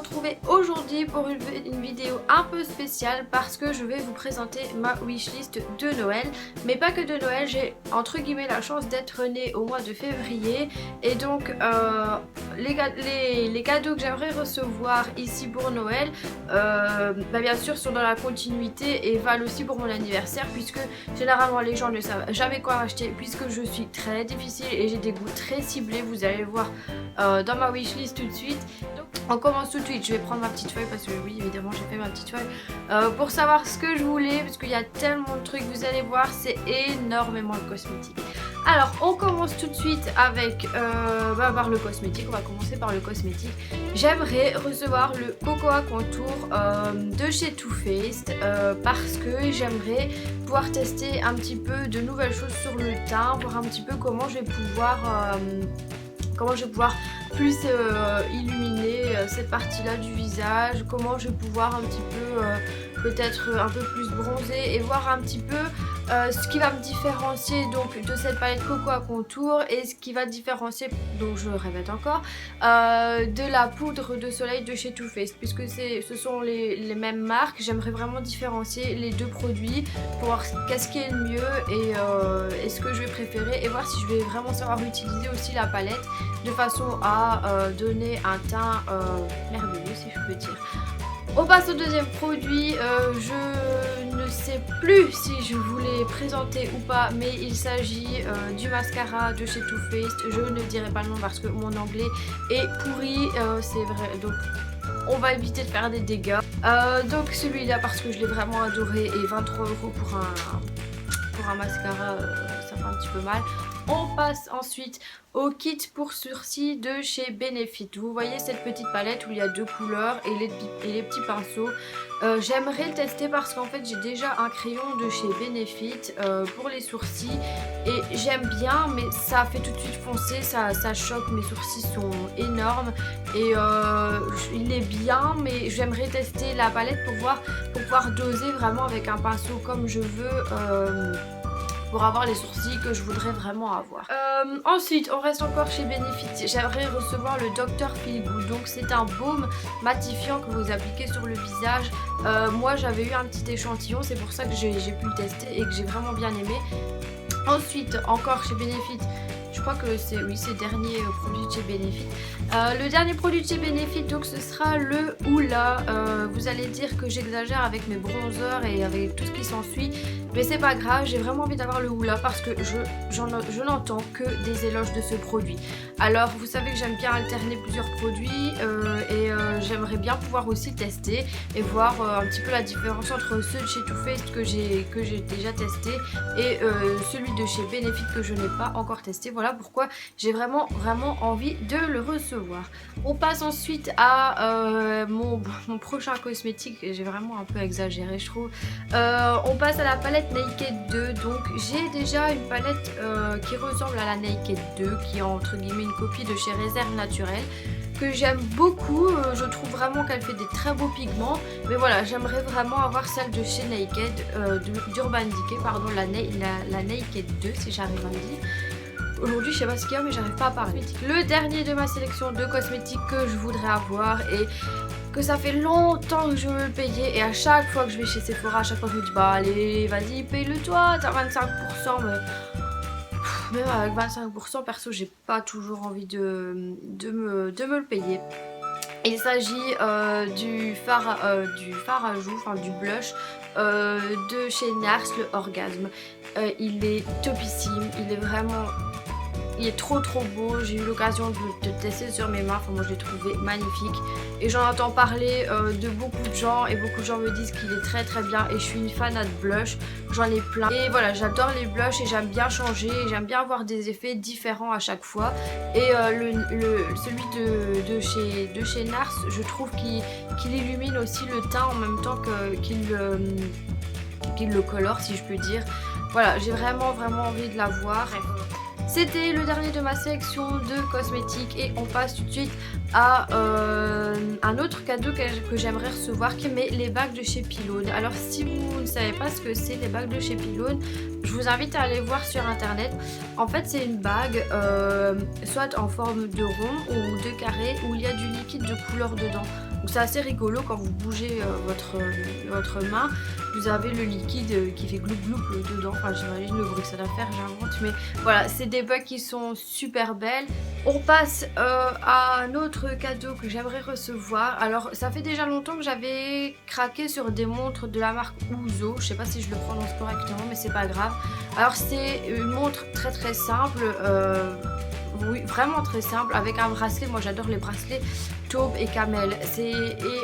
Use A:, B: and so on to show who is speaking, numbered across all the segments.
A: retrouver aujourd'hui pour une vidéo un peu spéciale parce que je vais vous présenter ma wishlist de Noël. Mais pas que de Noël, j'ai entre guillemets la chance d'être née au mois de février. Et donc les cadeaux que j'aimerais recevoir ici pour Noël, bien sûr sont dans la continuité et valent aussi pour mon anniversaire, puisque généralement les gens ne savent jamais quoi acheter puisque je suis très difficile et j'ai des goûts très ciblés. Vous allez le voir dans ma wishlist tout de suite. Donc on commence tout de suite. Je vais prendre ma petite feuille parce que oui, évidemment j'ai fait ma petite feuille pour savoir ce que je voulais, parce qu'il y a tellement de trucs, vous allez voir, c'est énormément de cosmétiques. Alors on commence tout de suite avec par le cosmétique. On va commencer par le cosmétique. J'aimerais recevoir le Cocoa Contour de chez Too Faced parce que j'aimerais pouvoir tester un petit peu de nouvelles choses sur le teint, voir un petit peu comment je vais pouvoir plus illuminer cette partie là du visage, comment je vais pouvoir un petit peu peut-être un peu plus bronzer, et voir un petit peu ce qui va me différencier donc de cette palette Cocoa Contour, et ce qui va différencier, donc je le répète encore, de la poudre de soleil de chez Too Faced, puisque ce sont les mêmes marques. J'aimerais vraiment différencier les deux produits pour voir qu'est-ce qui est le mieux et ce que je vais préférer, et voir si je vais vraiment savoir utiliser aussi la palette de façon à donner un teint merveilleux, si je peux dire. On passe au deuxième produit. Je ne sais plus si je vous l'ai présenté ou pas, mais il s'agit du mascara de chez Too Faced. Je ne dirai pas le nom parce que mon anglais est pourri, c'est vrai, donc on va éviter de faire des dégâts. Donc celui-là, parce que je l'ai vraiment adoré, et 23 € pour un mascara, ça fait un petit peu mal. On passe ensuite au kit pour sourcils de chez Benefit. Vous voyez cette petite palette où il y a deux couleurs et les petits pinceaux. J'aimerais le tester parce qu'en fait j'ai déjà un crayon de chez Benefit pour les sourcils et j'aime bien, mais ça fait tout de suite foncer, ça choque, mes sourcils sont énormes et il est bien, mais j'aimerais tester la palette pour pouvoir doser vraiment avec un pinceau comme je veux, pour avoir les sourcils que je voudrais vraiment avoir. Ensuite, on reste encore chez Benefit. J'aimerais recevoir le Dr Feel Good. Donc c'est un baume matifiant que vous appliquez sur le visage. Moi j'avais eu un petit échantillon, c'est pour ça que j'ai pu le tester et que j'ai vraiment bien aimé. Ensuite, encore chez Benefit, je crois que c'est le dernier produit de chez Benefit. Le dernier produit de chez Benefit, donc ce sera le Hoola. Vous allez dire que j'exagère avec mes bronzers et avec tout ce qui s'ensuit, mais c'est pas grave, j'ai vraiment envie d'avoir le Hoola parce que je n'entends que des éloges de ce produit. Alors vous savez que j'aime bien alterner plusieurs produits et j'aimerais bien pouvoir aussi tester et voir un petit peu la différence entre ceux de chez Too Faced que j'ai déjà testé et celui de chez Benefit que je n'ai pas encore testé. Voilà pourquoi j'ai vraiment envie de le recevoir. On passe ensuite à mon prochain cosmétique. J'ai vraiment un peu exagéré, je trouve. On passe à la palette Naked 2. Donc j'ai déjà une palette qui ressemble à la Naked 2, qui est entre guillemets une copie de chez Réserve Naturelle, que j'aime beaucoup. Je trouve vraiment qu'elle fait des très beaux pigments, mais voilà, j'aimerais vraiment avoir celle de chez Naked, d'Urban Decay, pardon, la Naked 2 si j'arrive à le dire. Aujourd'hui je sais pas ce qu'il y a, mais j'arrive pas à parler. Le dernier de ma sélection de cosmétiques que je voudrais avoir et que ça fait longtemps que je veux le payer, et à chaque fois que je vais chez Sephora, à chaque fois je me dis bah allez vas-y paye-le toi, t'as 25%, mais même avec 25% perso j'ai pas toujours envie de me le payer. Il s'agit du fard à joues, enfin du blush de chez NARS, le Orgasme. Il est topissime, il est trop beau. J'ai eu l'occasion de le tester sur mes mains, enfin moi je l'ai trouvé magnifique et j'en entends parler de beaucoup de gens, et beaucoup de gens me disent qu'il est très bien, et je suis une fanat de blush, j'en ai plein et voilà, j'adore les blushs et j'aime bien changer, j'aime bien avoir des effets différents à chaque fois, et celui de chez NARS, je trouve qu'il illumine aussi le teint en même temps qu'il le colore, si je peux dire. Voilà, j'ai vraiment envie de l'avoir. C'était le dernier de ma sélection de cosmétiques, et on passe tout de suite à un autre cadeau que j'aimerais recevoir, qui est les bagues de chez Pylone. Alors si vous ne savez pas ce que c'est les bagues de chez Pylone, je vous invite à aller voir sur internet. En fait c'est une bague soit en forme de rond ou de carré, où il y a du liquide de couleur dedans. Donc c'est assez rigolo quand vous bougez votre main. Vous avez le liquide qui fait gloup gloup dedans. Enfin, j'imagine le bruit que ça doit faire, j'invente. Mais voilà, c'est des bugs qui sont super belles. On passe à un autre cadeau que j'aimerais recevoir. Alors, ça fait déjà longtemps que j'avais craqué sur des montres de la marque Ouzo. Je sais pas si je le prononce correctement, mais c'est pas grave. Alors, c'est une montre très très simple. Oui, vraiment très simple, avec un bracelet. Moi j'adore les bracelets taupe et camel. Et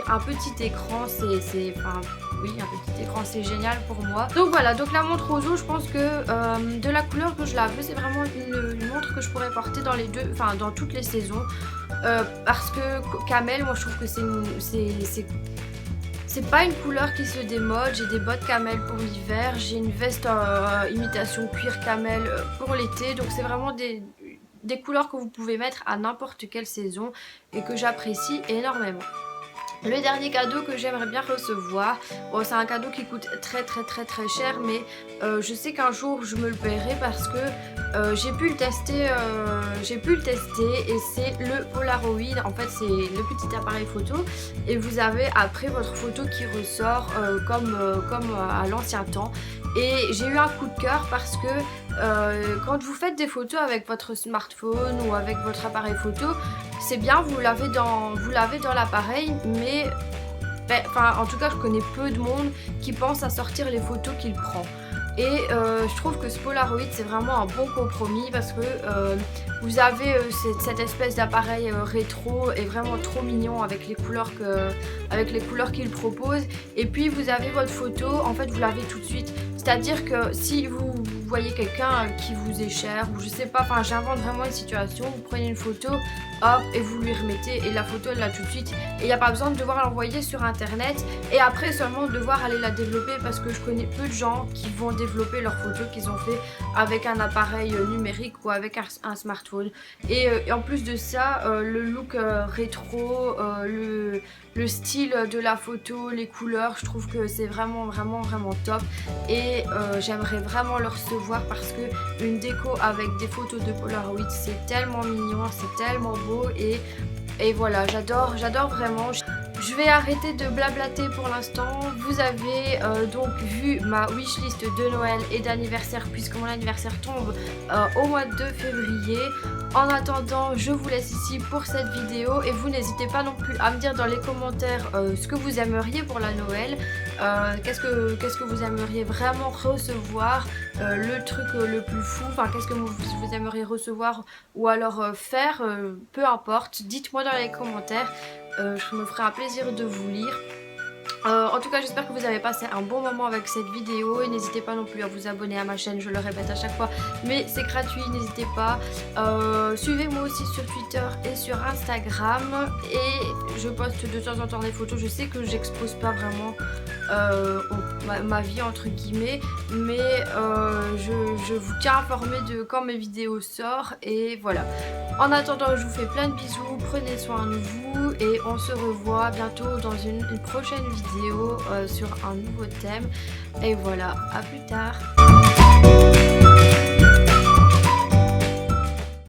A: un petit écran, enfin, oui, un petit écran, c'est génial pour moi. Donc voilà, donc la montre Ouzo, je pense que de la couleur que je la veux, c'est vraiment une montre que je pourrais porter dans les deux, enfin dans toutes les saisons. Parce que camel, moi je trouve que c'est pas une couleur qui se démode. J'ai des bottes camel pour l'hiver, j'ai une veste imitation cuir camel pour l'été. Donc c'est vraiment des couleurs que vous pouvez mettre à n'importe quelle saison et que j'apprécie énormément. Le dernier cadeau que j'aimerais bien recevoir, bon, c'est un cadeau qui coûte très cher, mais je sais qu'un jour je me le paierai parce que j'ai pu le tester et c'est le Polaroid. En fait, c'est le petit appareil photo et vous avez après votre photo qui ressort comme à l'ancien temps. Et j'ai eu un coup de cœur parce que quand vous faites des photos avec votre smartphone ou avec votre appareil photo, c'est bien, vous l'avez dans l'appareil, mais en tout cas je connais peu de monde qui pense à sortir les photos qu'il prend. Et je trouve que ce Polaroid c'est vraiment un bon compromis parce que vous avez cette espèce d'appareil rétro et vraiment trop mignon avec les couleurs qu'il propose. Et puis vous avez votre photo, en fait vous l'avez tout de suite. C'est-à-dire que si vous voyez quelqu'un qui vous est cher ou je sais pas, enfin j'invente vraiment une situation, vous prenez une photo, hop, et vous lui remettez et la photo elle l'a tout de suite. Et il n'y a pas besoin de devoir l'envoyer sur internet et après seulement devoir aller la développer parce que je connais peu de gens qui vont développer leurs photos qu'ils ont fait avec un appareil numérique ou avec un smartphone. Et en plus de ça, le look rétro, le style de la photo, les couleurs, je trouve que c'est vraiment top. Et j'aimerais vraiment le recevoir parce que une déco avec des photos de Polaroid, c'est tellement mignon, c'est tellement beau et voilà, j'adore vraiment. Je vais arrêter de blablater pour l'instant. Vous avez donc vu ma wishlist de Noël et d'anniversaire puisque mon anniversaire tombe au mois de février. En attendant, je vous laisse ici pour cette vidéo et vous n'hésitez pas non plus à me dire dans les commentaires ce que vous aimeriez pour la Noël. Qu'est-ce que vous aimeriez vraiment recevoir, le truc le plus fou, enfin qu'est-ce que vous aimeriez recevoir ou alors faire, peu importe, dites-moi dans les commentaires. Je me ferai un plaisir de vous lire. En tout cas j'espère que vous avez passé un bon moment avec cette vidéo et n'hésitez pas non plus à vous abonner à ma chaîne, je le répète à chaque fois mais c'est gratuit, n'hésitez pas. Suivez-moi aussi sur Twitter et sur Instagram et je poste de temps en temps des photos. Je sais que j'expose pas vraiment ma vie entre guillemets, mais je vous tiens informé de quand mes vidéos sortent et voilà. En attendant, je vous fais plein de bisous, prenez soin de vous et on se revoit bientôt dans une prochaine vidéo sur un nouveau thème. Et voilà, à plus tard.